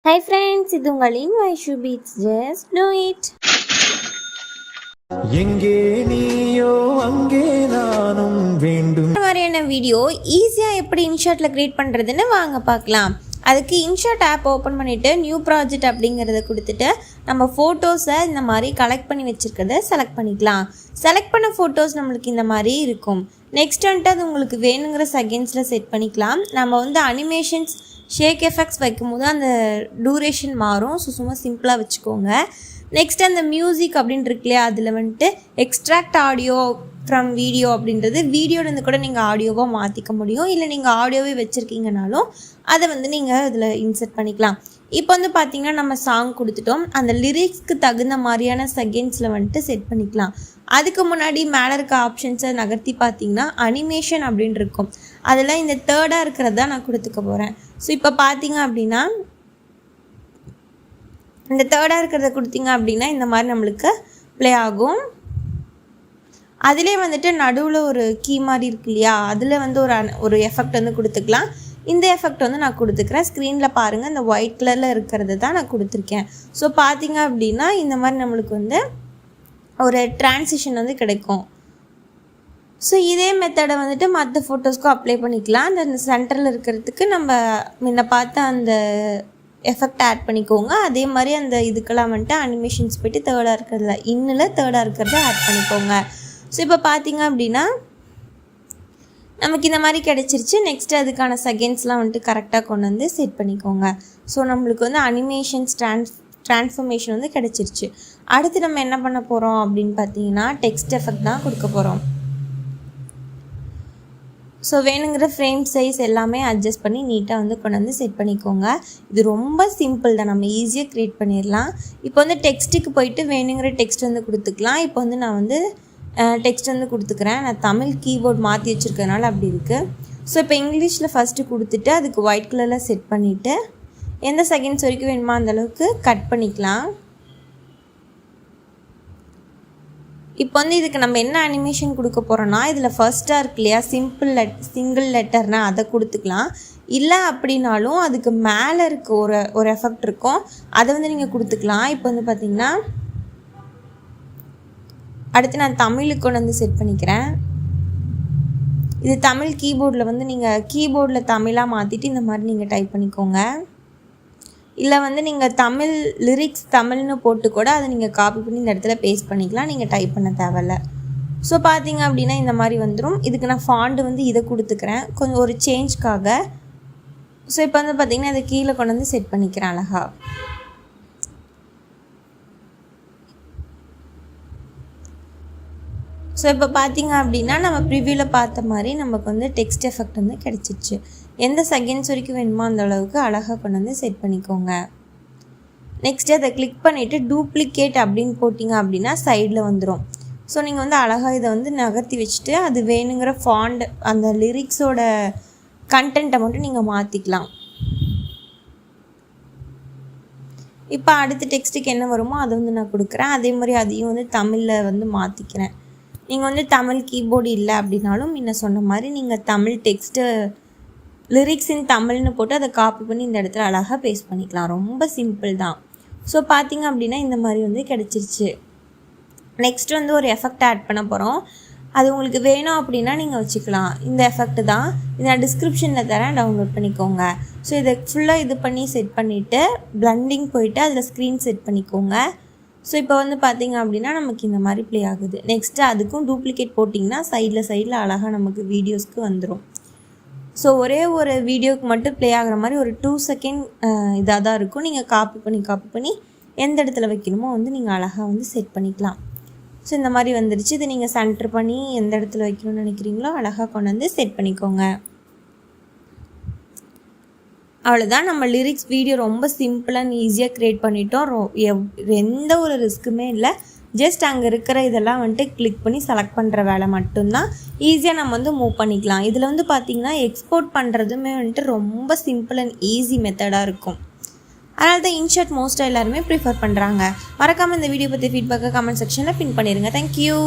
Hi friends, இது உங்களின் Vaishu beats. Just do it. எங்கே நீயோ அங்கே நானும் வேண்டும். இந்த மாதிரியான வீடியோ ஈஸியாக எப்படி இன்ஷாட்டில் க்ரியேட் பண்ணுறதுன்னு வாங்க பார்க்கலாம். அதுக்கு இன்ஷாட் ஆப் ஓப்பன் பண்ணிவிட்டு நியூ ப்ராஜெக்ட் அப்படிங்கிறத கொடுத்துட்டு நம்ம ஃபோட்டோஸை இந்த மாதிரி கலெக்ட் பண்ணி வச்சுருக்கிறத செலக்ட் பண்ணிக்கலாம். செலக்ட் பண்ண ஃபோட்டோஸ் நம்மளுக்கு இந்த மாதிரி இருக்கும். நெக்ஸ்ட் வந்துட்டு அது உங்களுக்கு வேணுங்கிற செகண்ட்ஸில் செட் பண்ணிக்கலாம். நம்ம வந்து அனிமேஷன்ஸ் ஷேக் எஃபெக்ட்ஸ் வைக்கும்போது அந்த டூரேஷன் மாறும். ஸோ சும்மா சிம்பிளாக வச்சுக்கோங்க. நெக்ஸ்ட் அந்த மியூசிக் அப்படின்னு இருக்கு இல்லையா, அதில் வந்துட்டு எக்ஸ்ட்ராக்ட் ஆடியோ ஃப்ரம் வீடியோ அப்படின்றது வீடியோலேருந்து கூட நீங்கள் ஆடியோவாக மாற்றிக்க முடியும். இல்லை நீங்கள் ஆடியோவே வச்சுருக்கீங்கனாலும் அதை வந்து நீங்கள் இதில் இன்சர்ட் பண்ணிக்கலாம். இப்போ வந்து பார்த்திங்கன்னா நம்ம சாங் கொடுத்துட்டோம். அந்த லிரிக்ஸ்க்கு தகுந்த மாதிரியான செகண்ட்ஸில் வந்துட்டு செட் பண்ணிக்கலாம். அதுக்கு முன்னாடி மேலே இருக்க ஆப்ஷன்ஸை நகர்த்தி பார்த்திங்கன்னா அனிமேஷன் அப்படின்னு இருக்கும். அதில் இந்த தேர்டாக இருக்கிறது தான் நான் கொடுத்துக்க போகிறேன். ஸோ இப்போ பார்த்திங்க அப்படின்னா இந்த தேர்டாக இருக்கிறத கொடுத்திங்க அப்படின்னா இந்த மாதிரி நம்மளுக்கு ப்ளே ஆகும். அதிலே வந்துட்டு நடுவில் ஒரு கீ மாதிரி இருக்கு இல்லையா, அதில் வந்து ஒரு எஃபெக்ட் வந்து கொடுத்துக்கலாம். இந்த எஃபெக்ட் வந்து நான் கொடுத்துக்கிறேன். ஸ்க்ரீனில் பாருங்கள், இந்த ஒயிட் கலரில் இருக்கிறது தான் நான் கொடுத்துருக்கேன். ஸோ பார்த்திங்க அப்படின்னா இந்த மாதிரி நம்மளுக்கு வந்து ஒரு ட்ரான்சிஷன் வந்து கிடைக்கும். ஸோ இதே மெத்தடை வந்துட்டு மற்ற ஃபோட்டோஸ்க்கும் அப்ளை பண்ணிக்கலாம். அந்த சென்டரில் இருக்கிறதுக்கு நம்ம முன்ன பார்த்த அந்த எஃபெக்ட் ஆட் பண்ணிக்கோங்க. அதே மாதிரி அந்த இதுக்கெல்லாம் வந்துட்டு அனிமேஷன்ஸ் போய்ட்டு தேர்டாக இருக்கிறதுல இன்னில் தேர்டாக இருக்கிறத ஆட் பண்ணிக்கோங்க. ஸோ இப்போ பார்த்திங்க அப்படின்னா நமக்கு இந்த மாதிரி கிடச்சிருச்சு. நெக்ஸ்ட்டு அதுக்கான செகண்ட்ஸ்லாம் வந்துட்டு கரெக்டாக கொண்டு வந்து செட் பண்ணிக்கோங்க. ஸோ நம்மளுக்கு வந்து அனிமேஷன்ஸ் ட்ரான்ஸ்ஃபர்மேஷன் வந்து கிடச்சிருச்சு. அடுத்து நம்ம என்ன பண்ண போகிறோம் அப்படின்னு பார்த்தீங்கன்னா டெக்ஸ்ட் எஃபெக்ட் தான் கொடுக்க போகிறோம். ஸோ வேணுங்கிற ஃப்ரேம் சைஸ் எல்லாமே அட்ஜஸ்ட் பண்ணி நீட்டாக வந்து கொண்டு வந்து செட் பண்ணிக்கோங்க. இது ரொம்ப சிம்பிள் தான், நம்ம ஈஸியாக க்ரியேட் பண்ணிடலாம். இப்போ வந்து டெக்ஸ்ட்டுக்கு போயிட்டு வேணுங்கிற டெக்ஸ்ட் வந்து கொடுத்துக்கலாம். இப்போ வந்து நான் வந்து டெக்ஸ்ட் வந்து கொடுத்துக்கிறேன். நான் தமிழ் கீபோர்ட் மாற்றி வச்சுருக்கனால அப்படி இருக்குது. ஸோ இப்போ இங்கிலீஷில் ஃபஸ்ட்டு கொடுத்துட்டு அதுக்கு ஒயிட் கலரில் செட் பண்ணிவிட்டு எந்த செகண்ட்ஸ் வரைக்கும் வேணுமோ அந்தளவுக்கு கட் பண்ணிக்கலாம். இப்போ வந்து இதுக்கு நம்ம என்ன அனிமேஷன் கொடுக்க போகிறோன்னா, இதில் ஃபர்ஸ்ட்டாக இருக்கு இல்லையா சிங்கிள் லெட்டர்னால் அதை கொடுத்துக்கலாம். இல்லை அப்படின்னாலும் அதுக்கு மேலே இருக்க ஒரு எஃபெக்ட் இருக்கும், அதை வந்து நீங்கள் கொடுத்துக்கலாம். இப்போ வந்து பார்த்திங்கன்னா அடுத்து நான் தமிழுக்கு கொண்டு வந்து செட் பண்ணிக்கிறேன். இது தமிழ் கீபோர்டில் வந்து நீங்கள் கீபோர்டில் தமிழாக மாற்றிட்டு இந்த மாதிரி நீங்கள் டைப் பண்ணிக்கோங்க. இல்லை வந்து நீங்கள் தமிழ் லிரிக்ஸ் தமிழ்னு போட்டு கூட அதை நீங்கள் காப்பி பண்ணி இந்த இடத்துல பேஸ்ட் பண்ணிக்கலாம். நீங்கள் டைப் பண்ண தேவையில்ல. ஸோ பார்த்தீங்க அப்படின்னா இந்த மாதிரி வந்துடும். இதுக்கு நான் ஃபாண்ட் வந்து இதை கொடுத்துக்கிறேன் கொஞ்சம் ஒரு சேஞ்ச்காக. ஸோ இப்போ வந்து பார்த்திங்கன்னா இதை கீழே கொண்டு வந்து செட் பண்ணிக்கிறேன் அழகா. ஸோ இப்போ பார்த்திங்க அப்படின்னா நம்ம ப்ரிவியூவில் பார்த்த மாதிரி நமக்கு வந்து டெக்ஸ்ட் எஃபெக்ட் வந்து கிடச்சிச்சு. எந்த செகண்ட்ஸ் வரைக்கும் வேணுமோ அந்த அளவுக்கு அழகாக கொண்டு வந்து செட் பண்ணிக்கோங்க. நெக்ஸ்ட்டு அதை கிளிக் பண்ணிவிட்டு டூப்ளிகேட் அப்படின்னு போட்டிங்க அப்படின்னா சைடில் வந்துடும். ஸோ நீங்கள் வந்து அழகாக இதை வந்து நகர்த்தி வச்சுட்டு அது வேணுங்கிற ஃபாண்ட் அந்த லிரிக்ஸோட கண்டென்ட்டை மட்டும் நீங்கள் மாற்றிக்கலாம். இப்போ அடுத்த டெக்ஸ்ட்டுக்கு என்ன வருமோ அதை வந்து நான் கொடுக்குறேன். அதே மாதிரி அதையும் வந்து தமிழில் வந்து மாற்றிக்கிறேன். நீங்கள் வந்து தமிழ் கீபோர்டு இல்லை அப்படின்னாலும் முன்ன சொன்ன மாதிரி நீங்கள் தமிழ் டெக்ஸ்ட்டு லிரிக்ஸ் இன் தமிழ்னு போட்டு அதை காப்பி பண்ணி இந்த இடத்துல அழகாக பேஸ்ட் பண்ணிக்கலாம். ரொம்ப சிம்பிள் தான். ஸோ பார்த்திங்க அப்படின்னா இந்த மாதிரி வந்து கிடச்சிருச்சு. நெக்ஸ்ட் வந்து ஒரு எஃபெக்ட் ஆட் பண்ண போகிறோம். அது உங்களுக்கு வேணும் அப்படின்னா நீங்கள் வச்சுக்கலாம். இந்த எஃபெக்ட் தான் இதை நான் டிஸ்கிரிப்ஷனில் தரேன், டவுன்லோட் பண்ணிக்கோங்க. ஸோ இதை ஃபுல்லாக இது பண்ணி செட் பண்ணிவிட்டு பிளண்டிங் போயிட்டு அதில் ஸ்க்ரீன் செட் பண்ணிக்கோங்க. ஸோ இப்போ வந்து பார்த்திங்க அப்படின்னா நமக்கு இந்த மாதிரி ப்ளே ஆகுது. நெக்ஸ்ட்டு அதுக்கும் டூப்ளிகேட் போட்டிங்கன்னா சைடில் அழகாக நமக்கு வீடியோஸ்க்கு வந்துடும். ஸோ ஒரே ஒரு வீடியோவுக்கு மட்டும் ப்ளே ஆகிற மாதிரி ஒரு 2 செகண்ட் இதாக தான் இருக்கும். நீங்கள் காப்பி பண்ணி எந்த இடத்துல வைக்கணுமோ வந்து நீங்கள் அழகாக வந்து செட் பண்ணிக்கலாம். ஸோ இந்த மாதிரி வந்துடுச்சு. இதை நீங்கள் சென்டர் பண்ணி எந்த இடத்துல வைக்கணும்னு நினைக்கிறீங்களோ அழகாக கொண்டு வந்து செட் பண்ணிக்கோங்க. அவ்வளோதான். நம்ம லிரிக்ஸ் வீடியோ ரொம்ப சிம்பிளாக ஈஸியாக க்ரியேட் பண்ணிட்டோம். எந்த ஒரு ரிஸ்க்குமே இல்லை. ஜஸ்ட் அங்கே இருக்கிற இதெல்லாம் வந்துட்டு கிளிக் பண்ணி செலக்ட் பண்ணுற வேலை மட்டும்தான். ஈஸியாக நம்ம வந்து மூவ் பண்ணிக்கலாம். இதில் வந்து பார்த்திங்கன்னா எக்ஸ்போர்ட் பண்ணுறதுமே வந்துட்டு ரொம்ப சிம்பிள் அண்ட் ஈஸி மெத்தடாக இருக்கும். அதனால தான் இன்ஷாட் மோஸ்ட்டாக எல்லாருமே ப்ரிஃபர் பண்ணுறாங்க. மறக்காமல் இந்த வீடியோ பற்றி ஃபீட்பேக்கை கமெண்ட் செக்ஷனில் பின் பண்ணிடுங்க. தேங்க்யூ.